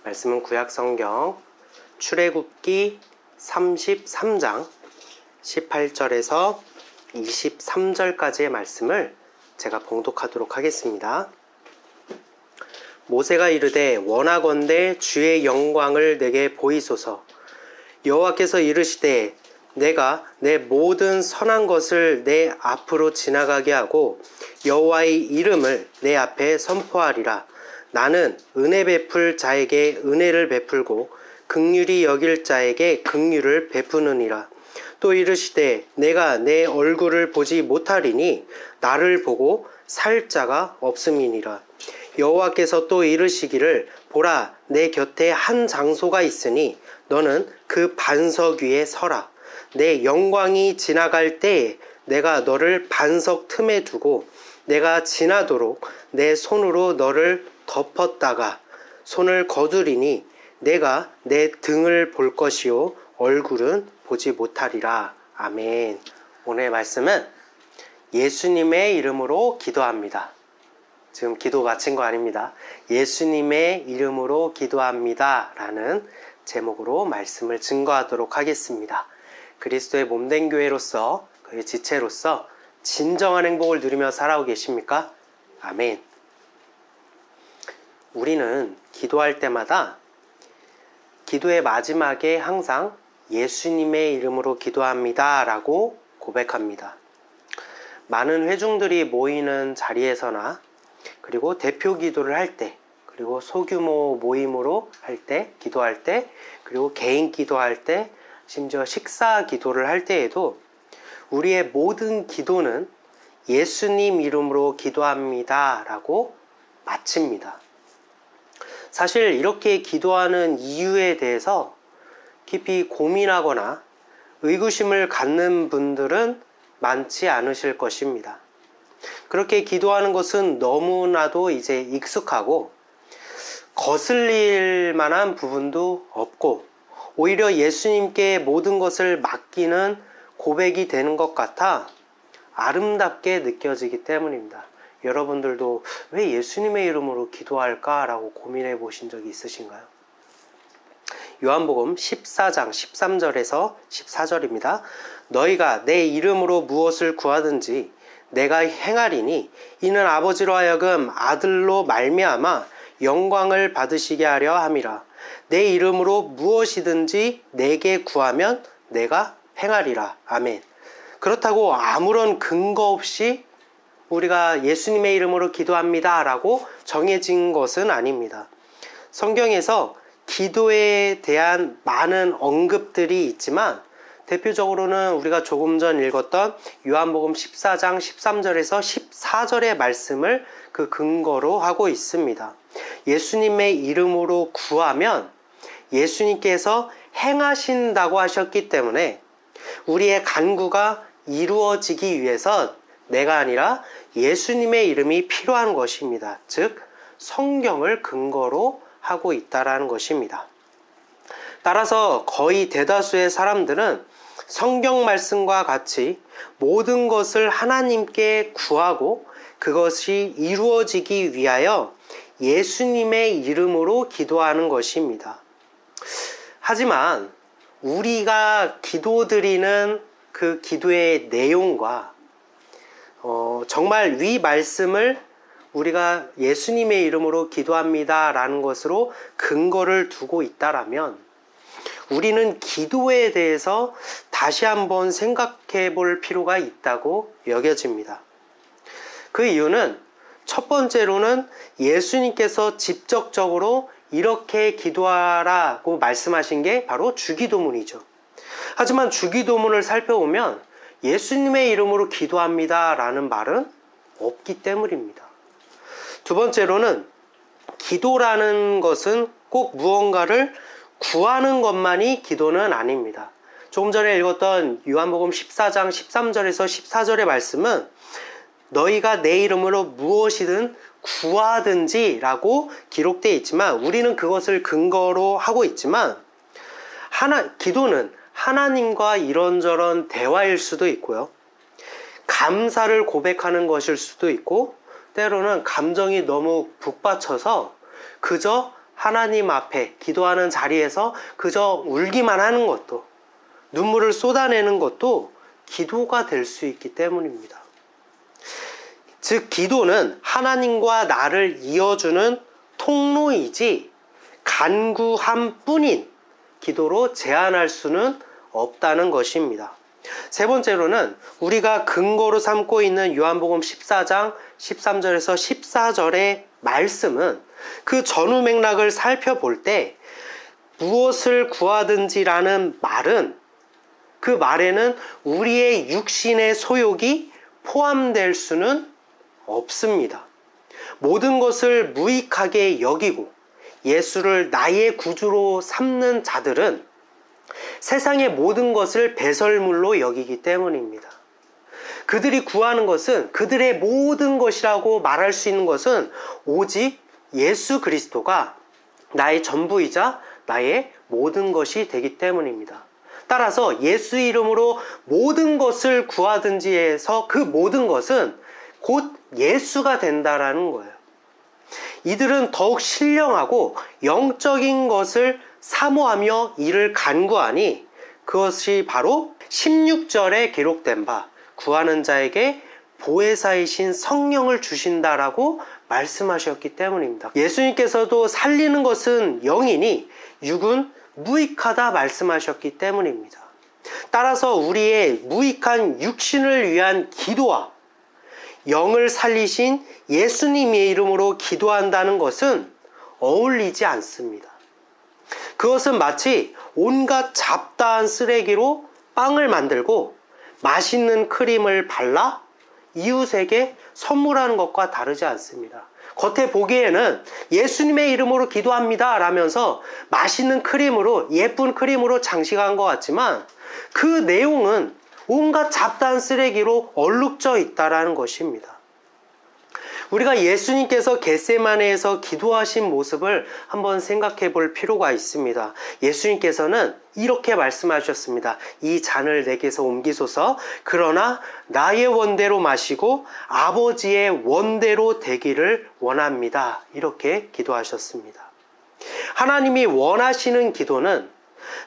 말씀은 구약성경 출애굽기 33장 18절에서 23절까지의 말씀을 제가 봉독하도록 하겠습니다. 모세가 이르되 원하건대 주의 영광을 내게 보이소서. 여호와께서 이르시되 내가 내 모든 선한 것을 내 앞으로 지나가게 하고 여호와의 이름을 내 앞에 선포하리라. 나는 은혜 베풀 자에게 은혜를 베풀고 긍휼히 여길 자에게 긍휼을 베푸느니라. 또 이르시되 내가 내 얼굴을 보지 못하리니 나를 보고 살 자가 없음이니라. 여호와께서 또 이르시기를 보라, 내 곁에 한 장소가 있으니 너는 그 반석 위에 서라. 내 영광이 지나갈 때에 내가 너를 반석 틈에 두고 내가 지나도록 내 손으로 너를 덮었다가 손을 거두리니 내가 내 등을 볼 것이요 얼굴은 보지 못하리라. 아멘. 오늘의 말씀은 예수님의 이름으로 기도합니다. 지금 기도 마친 거 아닙니다. 예수님의 이름으로 기도합니다 라는 제목으로 말씀을 증거하도록 하겠습니다. 그리스도의 몸된 교회로서 그의 지체로서 진정한 행복을 누리며 살아오고 계십니까? 아멘. 우리는 기도할 때마다 기도의 마지막에 항상 예수님의 이름으로 기도합니다 라고 고백합니다. 많은 회중들이 모이는 자리에서나 그리고 대표 기도를 할 때, 그리고 소규모 모임으로 할 때, 기도할 때, 그리고 개인 기도할 때, 심지어 식사 기도를 할 때에도 우리의 모든 기도는 예수님 이름으로 기도합니다 라고 마칩니다. 사실 이렇게 기도하는 이유에 대해서 깊이 고민하거나 의구심을 갖는 분들은 많지 않으실 것입니다. 그렇게 기도하는 것은 너무나도 이제 익숙하고 거슬릴 만한 부분도 없고 오히려 예수님께 모든 것을 맡기는 고백이 되는 것 같아 아름답게 느껴지기 때문입니다. 여러분들도 왜 예수님의 이름으로 기도할까? 라고 고민해 보신 적이 있으신가요? 요한복음 14장 13절에서 14절입니다. 너희가 내 이름으로 무엇을 구하든지 내가 행하리니 이는 아버지로 하여금 아들로 말미암아 영광을 받으시게 하려 함이라. 내 이름으로 무엇이든지 내게 구하면 내가 행하리라. 아멘. 그렇다고 아무런 근거 없이 우리가 예수님의 이름으로 기도합니다 라고 정해진 것은 아닙니다. 성경에서 기도에 대한 많은 언급들이 있지만 대표적으로는 우리가 조금 전 읽었던 요한복음 14장 13절에서 14절의 말씀을 그 근거로 하고 있습니다. 예수님의 이름으로 구하면 예수님께서 행하신다고 하셨기 때문에 우리의 간구가 이루어지기 위해선 내가 아니라 예수님의 이름이 필요한 것입니다. 즉 성경을 근거로 하고 있다라는 것입니다. 따라서 거의 대다수의 사람들은 성경 말씀과 같이 모든 것을 하나님께 구하고 그것이 이루어지기 위하여 예수님의 이름으로 기도하는 것입니다. 하지만 우리가 기도드리는 그 기도의 내용과 정말 위 말씀을 우리가 예수님의 이름으로 기도합니다 라는 것으로 근거를 두고 있다라면 우리는 기도에 대해서 다시 한번 생각해 볼 필요가 있다고 여겨집니다. 그 이유는 첫 번째로는 예수님께서 직접적으로 이렇게 기도하라고 말씀하신 게 바로 주기도문이죠. 하지만 주기도문을 살펴보면 예수님의 이름으로 기도합니다 라는 말은 없기 때문입니다. 두 번째로는 기도라는 것은 꼭 무언가를 구하는 것만이 기도는 아닙니다. 조금 전에 읽었던 요한복음 14장 13절에서 14절의 말씀은 너희가 내 이름으로 무엇이든 구하든지 라고 기록되어 있지만 우리는 그것을 근거로 하고 있지만 기도는 하나님과 이런저런 대화일 수도 있고요. 감사를 고백하는 것일 수도 있고 때로는 감정이 너무 북받쳐서 그저 하나님 앞에 기도하는 자리에서 그저 울기만 하는 것도, 눈물을 쏟아내는 것도 기도가 될 수 있기 때문입니다. 즉, 기도는 하나님과 나를 이어주는 통로이지 간구함 뿐인 기도로 제한할 수는 없다는 것입니다. 세 번째로는 우리가 근거로 삼고 있는 요한복음 14장 13절에서 14절의 말씀은 그 전후 맥락을 살펴볼 때 무엇을 구하든지라는 말은 그 말에는 우리의 육신의 소욕이 포함될 수는 없습니다. 모든 것을 무익하게 여기고 예수를 나의 구주로 삼는 자들은 세상의 모든 것을 배설물로 여기기 때문입니다. 그들이 구하는 것은, 그들의 모든 것이라고 말할 수 있는 것은 오직 예수 그리스도가 나의 전부이자 나의 모든 것이 되기 때문입니다. 따라서 예수 이름으로 모든 것을 구하든지 해서 그 모든 것은 곧 예수가 된다라는 거예요. 이들은 더욱 신령하고 영적인 것을 사모하며 이를 간구하니 그것이 바로 16절에 기록된 바 구하는 자에게 보혜사이신 성령을 주신다라고 말씀하셨기 때문입니다. 예수님께서도 살리는 것은 영이니 육은 무익하다 말씀하셨기 때문입니다. 따라서 우리의 무익한 육신을 위한 기도와 영을 살리신 예수님의 이름으로 기도한다는 것은 어울리지 않습니다. 그것은 마치 온갖 잡다한 쓰레기로 빵을 만들고 맛있는 크림을 발라 이웃에게 선물하는 것과 다르지 않습니다. 겉에 보기에는 예수님의 이름으로 기도합니다 라면서 맛있는 크림으로, 예쁜 크림으로 장식한 것 같지만 그 내용은 온갖 잡다한 쓰레기로 얼룩져 있다라는 것입니다. 우리가 예수님께서 겟세마네에서 기도하신 모습을 한번 생각해 볼 필요가 있습니다. 예수님께서는 이렇게 말씀하셨습니다. 이 잔을 내게서 옮기소서. 그러나 나의 원대로 마시고 아버지의 원대로 되기를 원합니다. 이렇게 기도하셨습니다. 하나님이 원하시는 기도는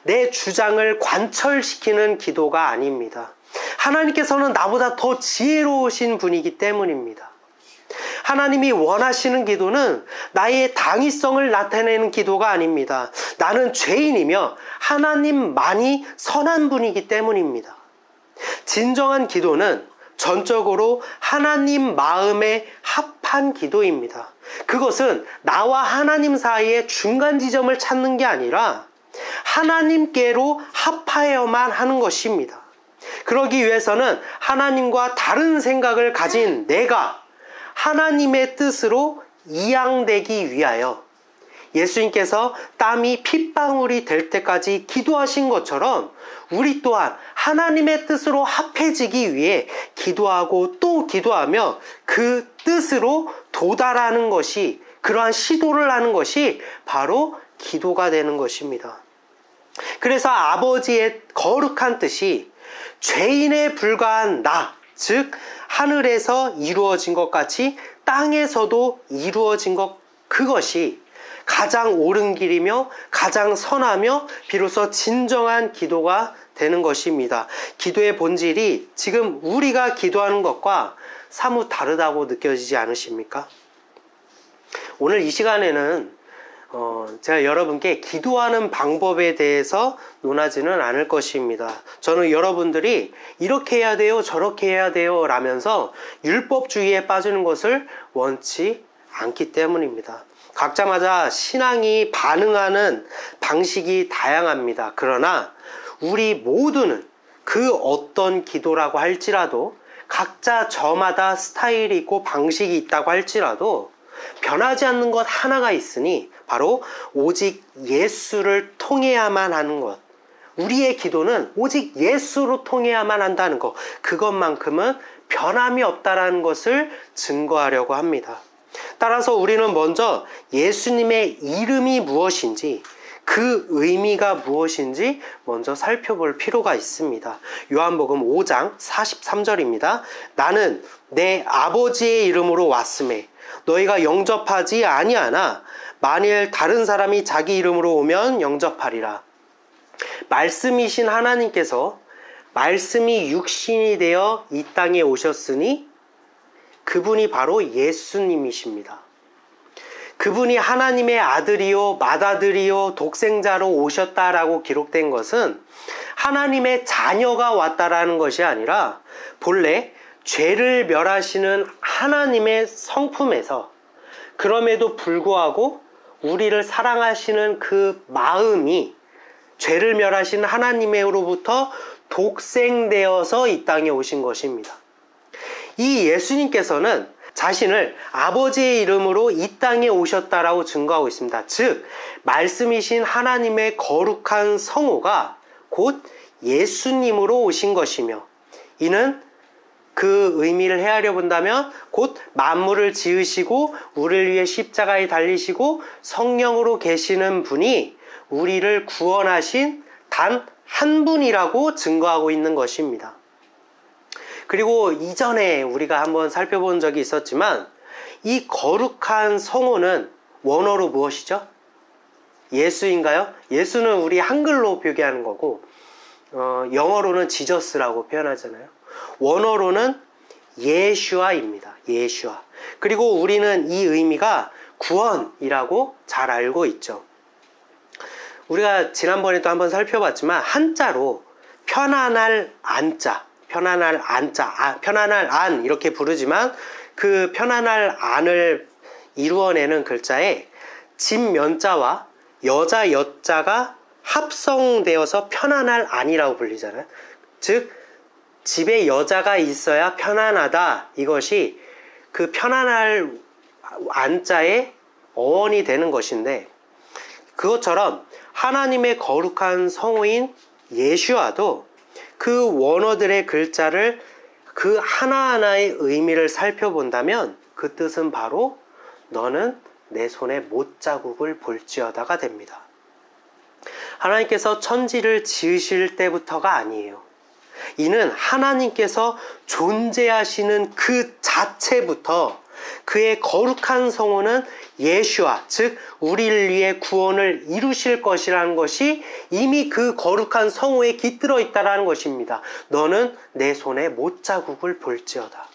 내 주장을 관철시키는 기도가 아닙니다. 하나님께서는 나보다 더 지혜로우신 분이기 때문입니다. 하나님이 원하시는 기도는 나의 당위성을 나타내는 기도가 아닙니다. 나는 죄인이며 하나님만이 선한 분이기 때문입니다. 진정한 기도는 전적으로 하나님 마음에 합한 기도입니다. 그것은 나와 하나님 사이의 중간 지점을 찾는 게 아니라 하나님께로 합하여만 하는 것입니다. 그러기 위해서는 하나님과 다른 생각을 가진 내가 하나님의 뜻으로 이양되기 위하여 예수님께서 땀이 핏방울이 될 때까지 기도하신 것처럼 우리 또한 하나님의 뜻으로 합해지기 위해 기도하고 또 기도하며 그 뜻으로 도달하는 것이, 그러한 시도를 하는 것이 바로 기도가 되는 것입니다. 그래서 아버지의 거룩한 뜻이 죄인에 불과한 나, 즉 하늘에서 이루어진 것 같이 땅에서도 이루어진 것, 그것이 가장 옳은 길이며 가장 선하며 비로소 진정한 기도가 되는 것입니다. 기도의 본질이 지금 우리가 기도하는 것과 사뭇 다르다고 느껴지지 않으십니까? 오늘 이 시간에는 제가 여러분께 기도하는 방법에 대해서 논하지는 않을 것입니다. 저는 여러분들이 이렇게 해야 돼요, 저렇게 해야 돼요 라면서 율법주의에 빠지는 것을 원치 않기 때문입니다. 각자마다 신앙이 반응하는 방식이 다양합니다. 그러나 우리 모두는 그 어떤 기도라고 할지라도 각자 저마다 스타일이 있고 방식이 있다고 할지라도 변하지 않는 것 하나가 있으니 바로 오직 예수를 통해야만 하는 것. 우리의 기도는 오직 예수로 통해야만 한다는 것. 그것만큼은 변함이 없다라는 것을 증거하려고 합니다. 따라서 우리는 먼저 예수님의 이름이 무엇인지, 그 의미가 무엇인지 먼저 살펴볼 필요가 있습니다. 요한복음 5장 43절입니다. 나는 내 아버지의 이름으로 왔음에 너희가 영접하지 아니하나 만일 다른 사람이 자기 이름으로 오면 영접하리라. 말씀이신 하나님께서 말씀이 육신이 되어 이 땅에 오셨으니 그분이 바로 예수님이십니다. 그분이 하나님의 아들이요 맏아들이요 독생자로 오셨다라고 기록된 것은 하나님의 자녀가 왔다라는 것이 아니라 본래 죄를 멸하시는 하나님의 성품에서 그럼에도 불구하고 우리를 사랑하시는 그 마음이 죄를 멸하시는 하나님으로부터 독생되어서 이 땅에 오신 것입니다. 이 예수님께서는 자신을 아버지의 이름으로 이 땅에 오셨다라고 증거하고 있습니다. 즉 말씀이신 하나님의 거룩한 성호가 곧 예수님으로 오신 것이며, 이는 그 의미를 헤아려 본다면 곧 만물을 지으시고 우리를 위해 십자가에 달리시고 성령으로 계시는 분이 우리를 구원하신 단 한 분이라고 증거하고 있는 것입니다. 그리고 이전에 우리가 한번 살펴본 적이 있었지만 이 거룩한 성호는 원어로 무엇이죠? 예수인가요? 예수는 우리 한글로 표기하는 거고 영어로는 지저스라고 표현하잖아요. 원어로는 예슈아입니다. 예슈아. 그리고 우리는 이 의미가 구원이라고 잘 알고 있죠. 우리가 지난번에도 한번 살펴봤지만 한자로 편안할 안자, 편안할 안자, 편안할 안 이렇게 부르지만 그 편안할 안을 이루어내는 글자에 집면자와 여자 여자가 합성되어서 편안할 안이라고 불리잖아요. 즉 집에 여자가 있어야 편안하다, 이것이 그 편안할 안자의 어원이 되는 것인데, 그것처럼 하나님의 거룩한 성호인 예슈아도 그 원어들의 글자를 그 하나하나의 의미를 살펴본다면 그 뜻은 바로 너는 내 손에 못자국을 볼지어다가 됩니다. 하나님께서 천지를 지으실 때부터가 아니에요. 이는 하나님께서 존재하시는 그 자체부터 그의 거룩한 성호는 예슈아, 즉 우리를 위해 구원을 이루실 것이라는 것이 이미 그 거룩한 성호에 깃들어 있다는 것입니다. 너는 내 손에 못자국을 볼지어다.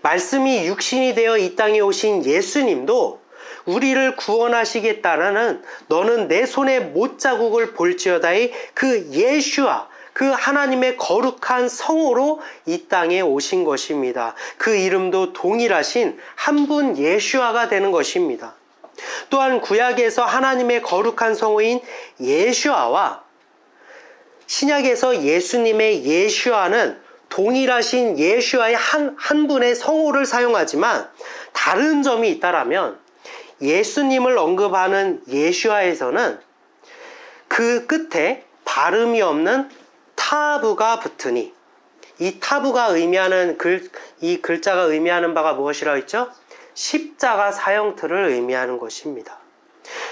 말씀이 육신이 되어 이 땅에 오신 예수님도 우리를 구원하시겠다라는 너는 내 손에 못자국을 볼지어다의 그 예슈아, 그 하나님의 거룩한 성호로 이 땅에 오신 것입니다. 그 이름도 동일하신 한 분 예슈아가 되는 것입니다. 또한 구약에서 하나님의 거룩한 성호인 예슈아와 신약에서 예수님의 예슈아는 동일하신 예슈아의 한 분의 성호를 사용하지만 다른 점이 있다라면 예수님을 언급하는 예슈아에서는 그 끝에 발음이 없는 타브가 붙으니, 이 타브가 의미하는 이 글자가 의미하는 바가 무엇이라고 했죠? 십자가 사형틀을 의미하는 것입니다.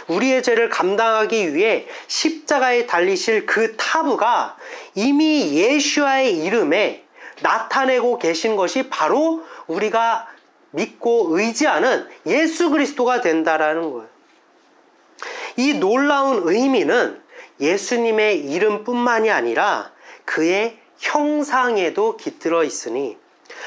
우리의 죄를 감당하기 위해 십자가에 달리실 그 타브가 이미 예슈아의 이름에 나타내고 계신 것이 바로 우리가 믿고 의지하는 예수 그리스도가 된다라는 거예요. 이 놀라운 의미는 예수님의 이름뿐만이 아니라 그의 형상에도 깃들어 있으니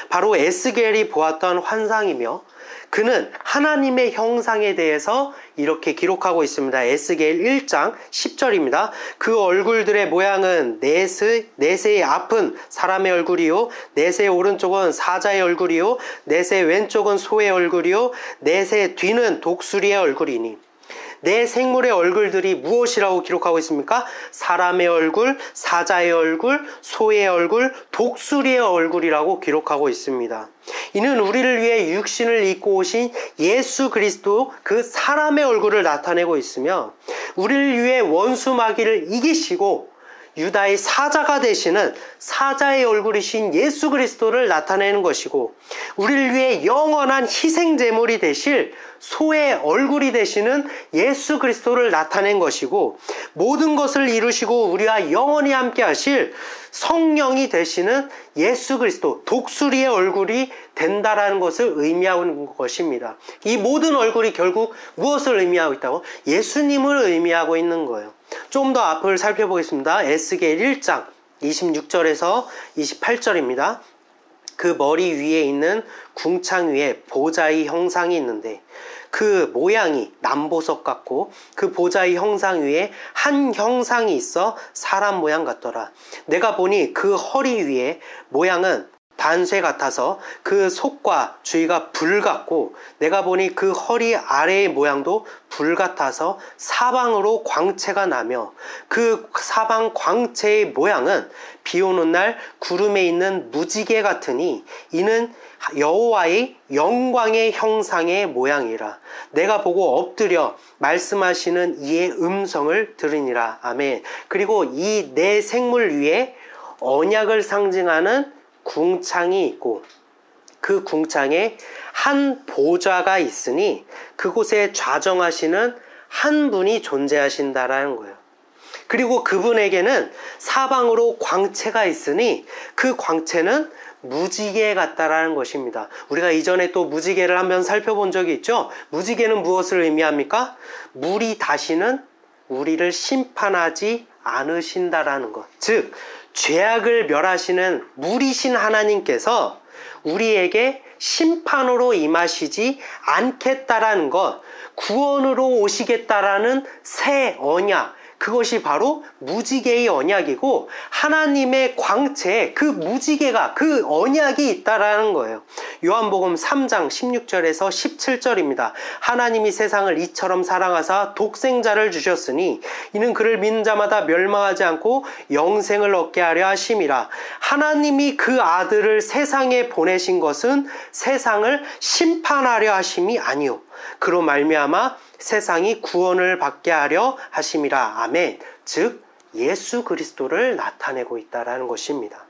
바로 에스겔이 보았던 환상이며, 그는 하나님의 형상에 대해서 이렇게 기록하고 있습니다. 에스겔 1장 10절입니다. 그 얼굴들의 모양은 넷의 앞은 사람의 얼굴이요, 넷의 오른쪽은 사자의 얼굴이요, 넷의 왼쪽은 소의 얼굴이요, 넷의 뒤는 독수리의 얼굴이니, 내 생물의 얼굴들이 무엇이라고 기록하고 있습니까? 사람의 얼굴, 사자의 얼굴, 소의 얼굴, 독수리의 얼굴이라고 기록하고 있습니다. 이는 우리를 위해 육신을 입고 오신 예수 그리스도 그 사람의 얼굴을 나타내고 있으며, 우리를 위해 원수 마귀를 이기시고 유다의 사자가 되시는 사자의 얼굴이신 예수 그리스도를 나타내는 것이고, 우리를 위해 영원한 희생 제물이 되실 소의 얼굴이 되시는 예수 그리스도를 나타낸 것이고, 모든 것을 이루시고 우리와 영원히 함께 하실 성령이 되시는 예수 그리스도, 독수리의 얼굴이 된다라는 것을 의미하고 있는 것입니다. 이 모든 얼굴이 결국 무엇을 의미하고 있다고? 예수님을 의미하고 있는 거예요. 좀 더 앞을 살펴보겠습니다. 에스겔 1장 26절에서 28절입니다. 그 머리 위에 있는 궁창 위에 보좌의 형상이 있는데, 그 모양이 남보석 같고 그 보좌의 형상 위에 한 형상이 있어 사람 모양 같더라. 내가 보니 그 허리 위에 모양은 단쇠 같아서 그 속과 주위가 불 같고, 내가 보니 그 허리 아래의 모양도 불 같아서 사방으로 광채가 나며, 그 사방 광채의 모양은 비 오는 날 구름에 있는 무지개 같으니 이는 여호와의 영광의 형상의 모양이라. 내가 보고 엎드려 말씀하시는 이의 음성을 들으니라. 아멘. 그리고 이 네 생물 위에 언약을 상징하는 궁창이 있고, 그 궁창에 한 보좌가 있으니 그곳에 좌정하시는 한 분이 존재하신다라는 거예요. 그리고 그분에게는 사방으로 광채가 있으니 그 광채는 무지개 같다라는 것입니다. 우리가 이전에 또 무지개를 한번 살펴본 적이 있죠. 무지개는 무엇을 의미합니까? 물이 다시는 우리를 심판하지 않으신다라는 것. 즉 죄악을 멸하시는 물이신 하나님께서 우리에게 심판으로 임하시지 않겠다라는 것, 구원으로 오시겠다라는 새 언약, 그것이 바로 무지개의 언약이고, 하나님의 광채에 그 무지개가, 그 언약이 있다라는 거예요. 요한복음 3장 16절에서 17절입니다. 하나님이 세상을 이처럼 사랑하사 독생자를 주셨으니 이는 그를 믿는 자마다 멸망하지 않고 영생을 얻게 하려 하심이라. 하나님이 그 아들을 세상에 보내신 것은 세상을 심판하려 하심이 아니요 그로 말미암아 세상이 구원을 받게 하려 하심이라. 아멘. 즉 예수 그리스도를 나타내고 있다라는 것입니다.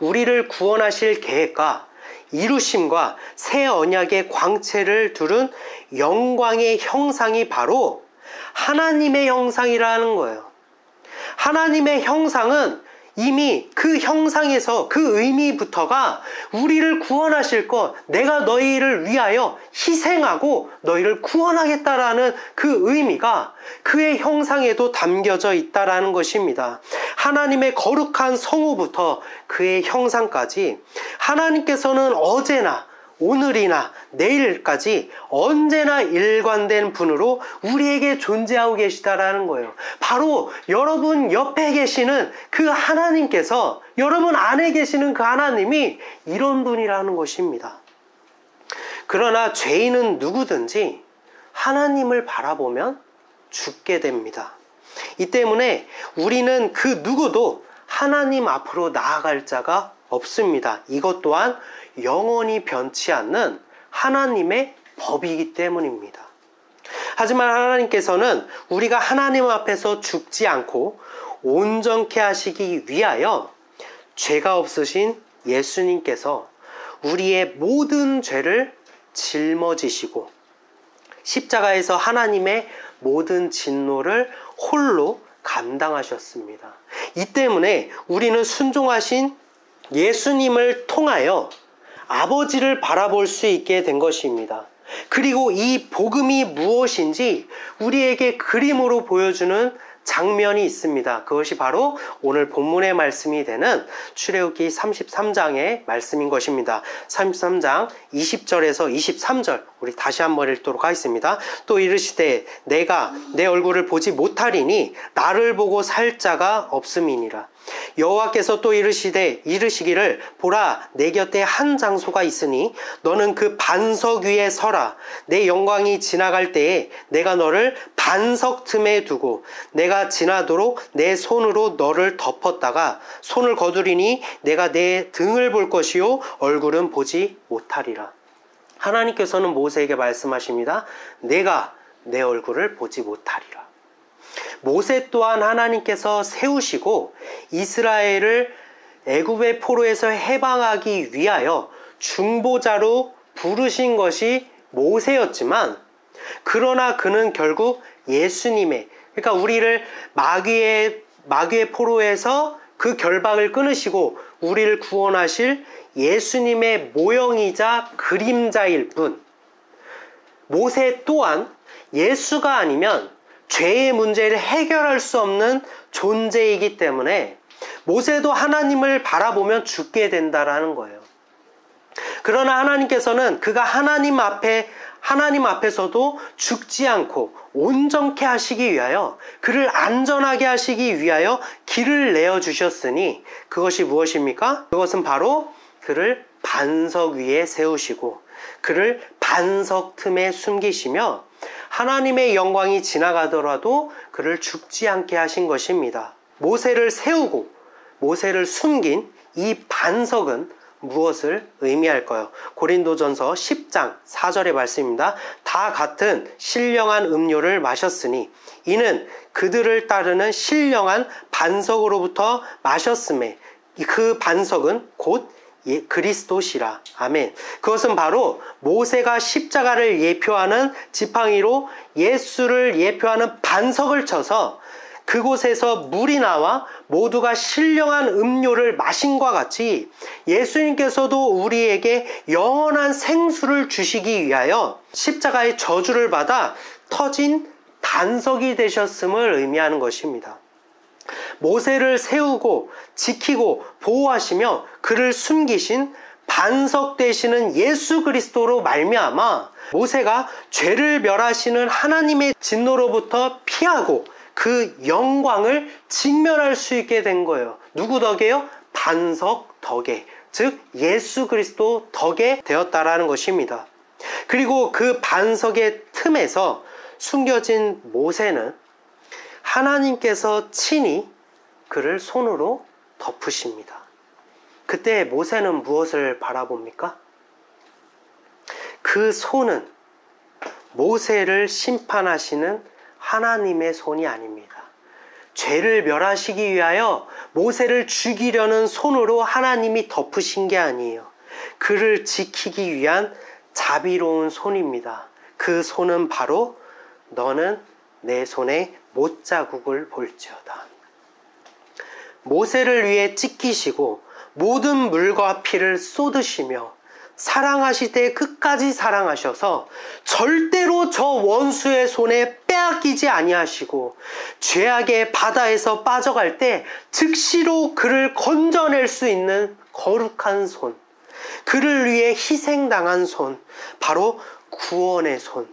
우리를 구원하실 계획과 이루심과 새 언약의 광채를 두른 영광의 형상이 바로 하나님의 형상이라는 거예요. 하나님의 형상은 이미 그 형상에서 그 의미부터가 우리를 구원하실 것, 내가 너희를 위하여 희생하고 너희를 구원하겠다라는 그 의미가 그의 형상에도 담겨져 있다라는 것입니다. 하나님의 거룩한 성우부터 그의 형상까지 하나님께서는 어제나 오늘이나 내일까지 언제나 일관된 분으로 우리에게 존재하고 계시다라는 거예요. 바로 여러분 옆에 계시는 그 하나님께서, 여러분 안에 계시는 그 하나님이 이런 분이라는 것입니다. 그러나 죄인은 누구든지 하나님을 바라보면 죽게 됩니다. 이 때문에 우리는 그 누구도 하나님 앞으로 나아갈 자가 없습니다. 이것 또한 영원히 변치 않는 하나님의 법이기 때문입니다. 하지만 하나님께서는 우리가 하나님 앞에서 죽지 않고 온전케 하시기 위하여 죄가 없으신 예수님께서 우리의 모든 죄를 짊어지시고 십자가에서 하나님의 모든 진노를 홀로 감당하셨습니다. 이 때문에 우리는 순종하신 예수님을 통하여 아버지를 바라볼 수 있게 된 것입니다. 그리고 이 복음이 무엇인지 우리에게 그림으로 보여주는 장면이 있습니다. 그것이 바로 오늘 본문의 말씀이 되는 출애굽기 33장의 말씀인 것입니다. 33장 20절에서 23절 우리 다시 한번 읽도록 하겠습니다. 또 이르시되 내가 내 얼굴을 보지 못하리니 나를 보고 살 자가 없음이니라. 여호와께서 또 이르시기를 보라 내 곁에 한 장소가 있으니 너는 그 반석 위에 서라. 내 영광이 지나갈 때에 내가 너를 반석 틈에 두고 내가 지나도록 내 손으로 너를 덮었다가 손을 거두리니 내가 내 등을 볼 것이요 얼굴은 보지 못하리라. 하나님께서는 모세에게 말씀하십니다. 내가 내 얼굴을 보지 못하리라. 모세 또한 하나님께서 세우시고 이스라엘을 애굽의 포로에서 해방하기 위하여 중보자로 부르신 것이 모세였지만, 그러나 그는 결국 예수님의, 그러니까 우리를 마귀의 포로에서 그 결박을 끊으시고 우리를 구원하실 예수님의 모형이자 그림자일 뿐, 모세 또한 예수가 아니면 죄의 문제를 해결할 수 없는 존재이기 때문에 모세도 하나님을 바라보면 죽게 된다라는 거예요. 그러나 하나님께서는 그가 하나님 앞에서도 죽지 않고 온전케 하시기 위하여, 그를 안전하게 하시기 위하여 길을 내어주셨으니 그것이 무엇입니까? 그것은 바로 그를 반석 위에 세우시고 그를 반석 틈에 숨기시며 하나님의 영광이 지나가더라도 그를 죽지 않게 하신 것입니다. 모세를 세우고 모세를 숨긴 이 반석은 무엇을 의미할까요? 고린도전서 10장 4절의 말씀입니다. 다 같은 신령한 음료를 마셨으니 이는 그들을 따르는 신령한 반석으로부터 마셨음에 그 반석은 곧 그리스도시라. 아멘. 그것은 바로 모세가 십자가를 예표하는 지팡이로 예수를 예표하는 반석을 쳐서 그곳에서 물이 나와 모두가 신령한 음료를 마신과 같이 예수님께서도 우리에게 영원한 생수를 주시기 위하여 십자가의 저주를 받아 터진 반석이 되셨음을 의미하는 것입니다. 모세를 세우고 지키고 보호하시며 그를 숨기신 반석 되시는 예수 그리스도로 말미암아 모세가 죄를 멸하시는 하나님의 진노로부터 피하고 그 영광을 직면할 수 있게 된 거예요. 누구 덕에요? 반석 덕에, 즉 예수 그리스도 덕에 되었다라는 것입니다. 그리고 그 반석의 틈에서 숨겨진 모세는 하나님께서 친히 그를 손으로 덮으십니다. 그때 모세는 무엇을 바라봅니까? 그 손은 모세를 심판하시는 하나님의 손이 아닙니다. 죄를 멸하시기 위하여 모세를 죽이려는 손으로 하나님이 덮으신 게 아니에요. 그를 지키기 위한 자비로운 손입니다. 그 손은 바로 너는 내 손에 못자국을 볼지어다. 모세를 위해 찢기시고 모든 물과 피를 쏟으시며 사랑하시되 끝까지 사랑하셔서 절대로 저 원수의 손에 빼앗기지 아니하시고 죄악의 바다에서 빠져갈 때 즉시로 그를 건져낼 수 있는 거룩한 손, 그를 위해 희생당한 손, 바로 구원의 손,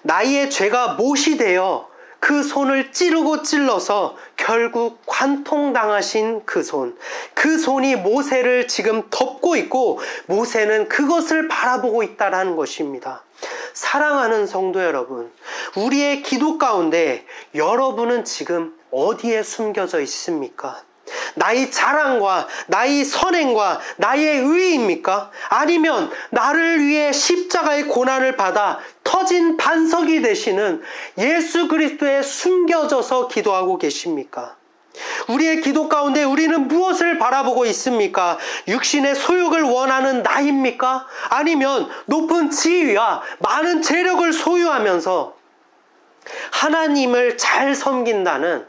나의 죄가 못이 되어 그 손을 찌르고 찔러서 결국 관통당하신 그 손, 그 손이 모세를 지금 덮고 있고 모세는 그것을 바라보고 있다는 것입니다. 사랑하는 성도 여러분, 우리의 기도 가운데 여러분은 지금 어디에 숨겨져 있습니까? 나의 자랑과 나의 선행과 나의 의입니까? 아니면 나를 위해 십자가의 고난을 받아 터진 반석이 되시는 예수 그리스도에 숨겨져서 기도하고 계십니까? 우리의 기도 가운데 우리는 무엇을 바라보고 있습니까? 육신의 소욕을 원하는 나입니까? 아니면 높은 지위와 많은 재력을 소유하면서 하나님을 잘 섬긴다는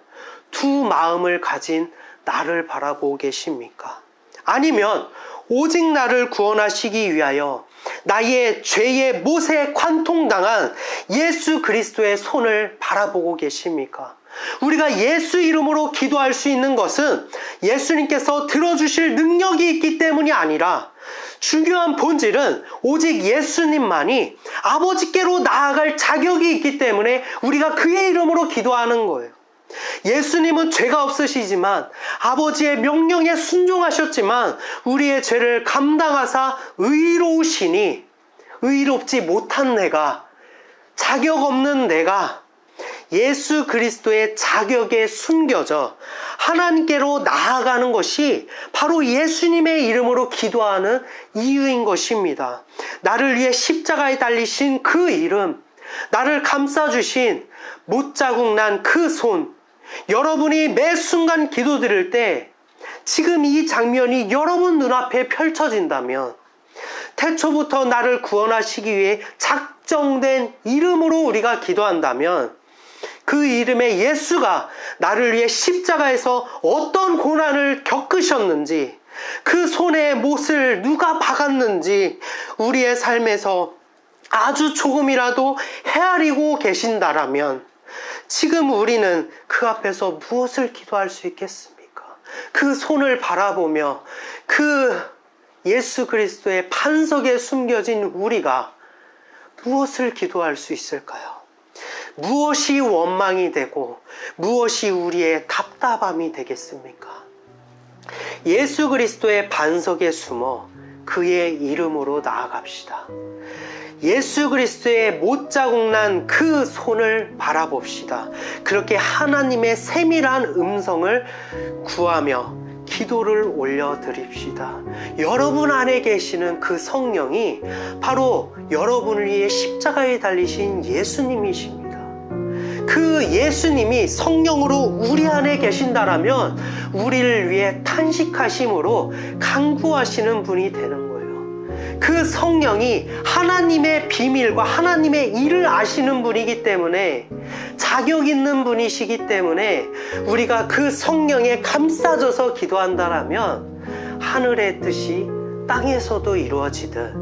두 마음을 가진 나를 바라보고 계십니까? 아니면 오직 나를 구원하시기 위하여 나의 죄의 못에 관통당한 예수 그리스도의 손을 바라보고 계십니까? 우리가 예수 이름으로 기도할 수 있는 것은 예수님께서 들어주실 능력이 있기 때문이 아니라 중요한 본질은 오직 예수님만이 아버지께로 나아갈 자격이 있기 때문에 우리가 그의 이름으로 기도하는 거예요. 예수님은 죄가 없으시지만 아버지의 명령에 순종하셨지만 우리의 죄를 감당하사 의로우시니 의롭지 못한 내가, 자격 없는 내가 예수 그리스도의 자격에 숨겨져 하나님께로 나아가는 것이 바로 예수님의 이름으로 기도하는 이유인 것입니다. 나를 위해 십자가에 달리신 그 이름, 나를 감싸주신 못자국 난 그 손, 여러분이 매 순간 기도드릴 때 지금 이 장면이 여러분 눈앞에 펼쳐진다면, 태초부터 나를 구원하시기 위해 작정된 이름으로 우리가 기도한다면, 그 이름의 예수가 나를 위해 십자가에서 어떤 고난을 겪으셨는지, 그 손에 못을 누가 박았는지 우리의 삶에서 아주 조금이라도 헤아리고 계신다라면, 지금 우리는 그 앞에서 무엇을 기도할 수 있겠습니까? 그 손을 바라보며 그 예수 그리스도의 반석에 숨겨진 우리가 무엇을 기도할 수 있을까요? 무엇이 원망이 되고 무엇이 우리의 답답함이 되겠습니까? 예수 그리스도의 반석에 숨어 그의 이름으로 나아갑시다. 예수 그리스도의 못자국 난 그 손을 바라봅시다. 그렇게 하나님의 세밀한 음성을 구하며 기도를 올려드립시다. 여러분 안에 계시는 그 성령이 바로 여러분을 위해 십자가에 달리신 예수님이십니다. 그 예수님이 성령으로 우리 안에 계신다라면 우리를 위해 탄식하심으로 간구하시는 분이 되는 거예요. 그 성령이 하나님의 비밀과 하나님의 일을 아시는 분이기 때문에, 자격 있는 분이시기 때문에 우리가 그 성령에 감싸져서 기도한다라면 하늘의 뜻이 땅에서도 이루어지듯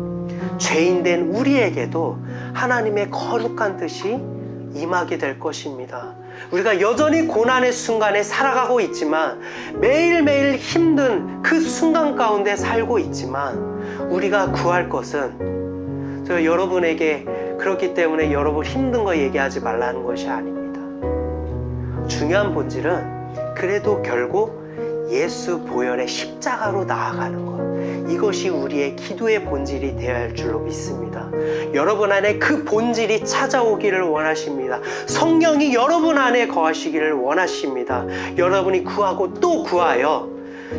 죄인된 우리에게도 하나님의 거룩한 뜻이 임하게 될 것입니다. 우리가 여전히 고난의 순간에 살아가고 있지만, 매일매일 힘든 그 순간 가운데 살고 있지만, 우리가 구할 것은, 저 여러분에게 그렇기 때문에 여러분 힘든 거 얘기하지 말라는 것이 아닙니다. 중요한 본질은 그래도 결국 예수 보혈의 십자가로 나아가는 것, 이것이 우리의 기도의 본질이 되어야 할 줄로 믿습니다. 여러분 안에 그 본질이 찾아오기를 원하십니다. 성령이 여러분 안에 거하시기를 원하십니다. 여러분이 구하고 또 구하여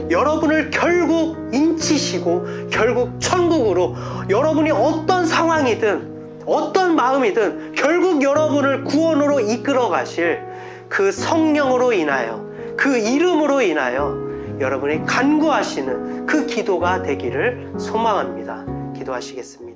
여러분을 결국 인치시고 결국 천국으로, 여러분이 어떤 상황이든 어떤 마음이든 결국 여러분을 구원으로 이끌어 가실 그 성령으로 인하여, 그 이름으로 인하여 여러분이 간구하시는 그 기도가 되기를 소망합니다. 기도하시겠습니다.